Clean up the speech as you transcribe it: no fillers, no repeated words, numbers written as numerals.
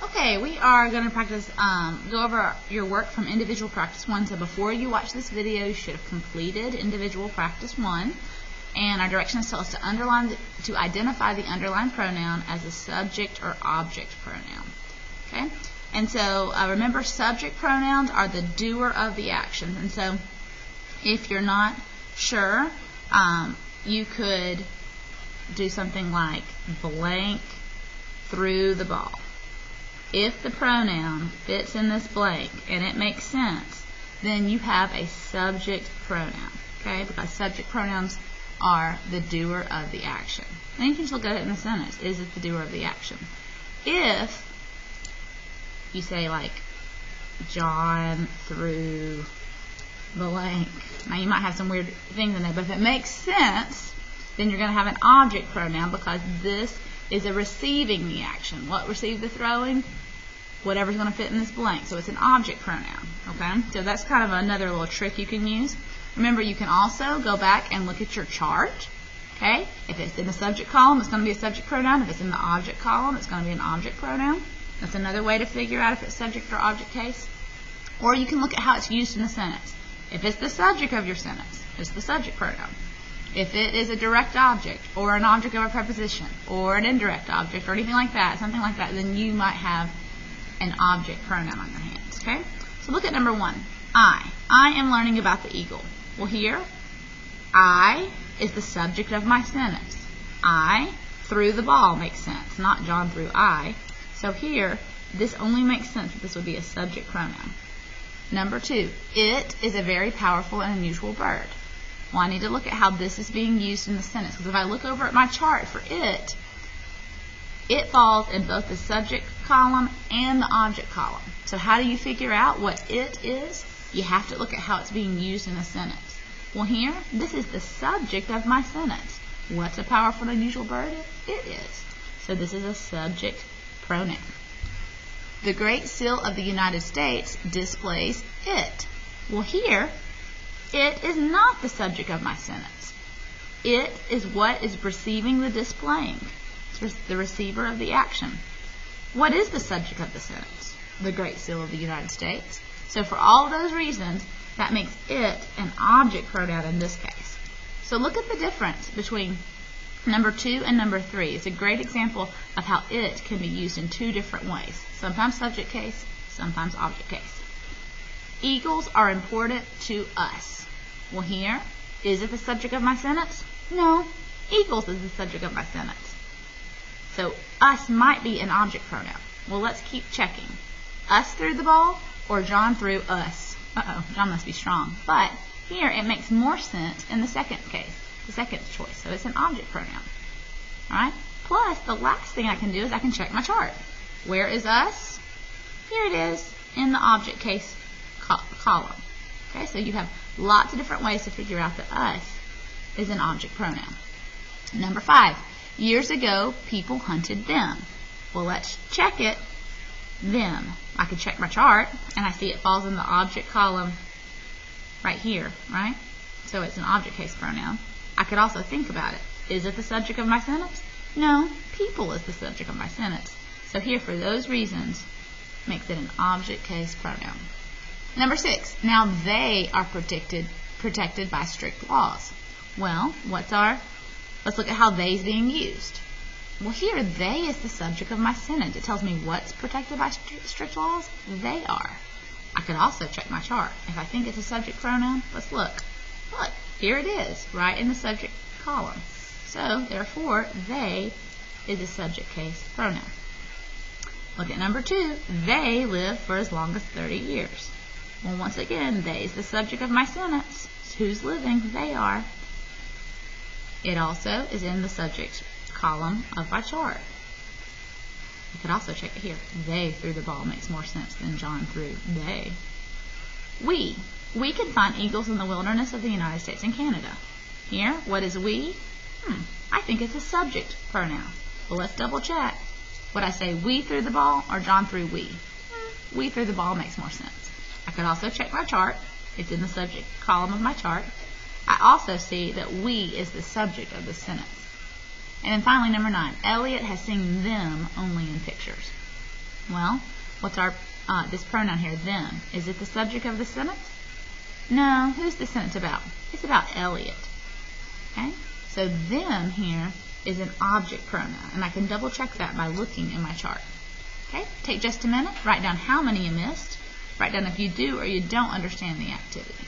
Okay, we are going to practice, go over your work from Individual Practice One. So before you watch this video, you should have completed Individual Practice One. And our directions tell us to identify the underlined pronoun as a subject or object pronoun. Okay? And so remember, subject pronouns are the doer of the action. And so if you're not sure, you could do something like blank through the ball. If the pronoun fits in this blank and it makes sense, then you have a subject pronoun, okay? Because subject pronouns are the doer of the action. Then you can just look at it in the sentence. Is it the doer of the action? If you say like John threw blank, now you might have some weird things in there, but if it makes sense, then you're going to have an object pronoun because this is a receiving the action. What receives the throwing? Whatever's going to fit in this blank. So it's an object pronoun. Okay? So that's kind of another little trick you can use. Remember, you can also go back and look at your chart. Okay? If it's in the subject column, it's going to be a subject pronoun. If it's in the object column, it's going to be an object pronoun. That's another way to figure out if it's subject or object case. Or you can look at how it's used in the sentence. If it's the subject of your sentence, it's the subject pronoun. If it is a direct object or an object of a preposition or an indirect object or anything like that, something like that, then you might have an object pronoun on your hands. Okay? So look at number 1. I am learning about the eagle. Well, here, I is the subject of my sentence. I threw the ball makes sense, not John threw I. So here, this only makes sense that this would be a subject pronoun. Number 2, it is a very powerful and unusual bird. Well, I need to look at how this is being used in the sentence. Because if I look over at my chart for it falls in both the subject column and the object column. So how do you figure out what it is? You have to look at how it's being used in a sentence. Well, here, this is the subject of my sentence. What's a powerful and unusual bird? It is. So this is a subject pronoun. The Great Seal of the United States displays it. Well, here, it is not the subject of my sentence. It is what is receiving the displaying. It's the receiver of the action. What is the subject of the sentence? The Great Seal of the United States. So for all of those reasons, that makes it an object pronoun in this case. So look at the difference between number 2 and number 3. It's a great example of how it can be used in 2 different ways. Sometimes subject case, sometimes object case. Eagles are important to us. Well, here, is it the subject of my sentence? No, eagles is the subject of my sentence. So us might be an object pronoun. Well, let's keep checking. Us threw the ball or John threw us? Uh-oh, John must be strong. But here it makes more sense in the second case, the second choice. So it's an object pronoun. All right? Plus, the last thing I can do is I can check my chart. Where is us? Here it is in the object case column. Okay, so you have lots of different ways to figure out that us is an object pronoun. Number 5, years ago, people hunted them. Well, let's check it. Them. I could check my chart, and I see it falls in the object column right here, right? So it's an object case pronoun. I could also think about it. Is it the subject of my sentence? No, people is the subject of my sentence. So here, for those reasons, makes it an object case pronoun. Number 6, now they are protected by strict laws. Well, let's look at how they is being used. Well, here, they is the subject of my sentence. It tells me what's protected by strict laws. They are. I could also check my chart. If I think it's a subject pronoun, let's look. Look, here it is, right in the subject column. So, therefore, they is a subject case pronoun. Look at number 2. They lived for as long as 30 years. Well, once again, they is the subject of my sentence. Who's living? They are. It also is in the subject column of my chart. You could also check it here. They threw the ball makes more sense than John threw they. We can find eagles in the wilderness of the United States and Canada. Here, what is we? I think it's a subject pronoun. Well, let's double check. Would I say we threw the ball or John threw we? We threw the ball makes more sense. I could also check my chart. It's in the subject column of my chart. I also see that we is the subject of the sentence. And then finally, number 9, Elliot has seen them only in pictures. Well, what's our this pronoun here, them? Is it the subject of the sentence? No. Who's the sentence about? It's about Elliot. Okay? So them here is an object pronoun, and I can double check that by looking in my chart. Okay? Take just a minute, write down how many you missed, write down if you do or you don't understand the activity.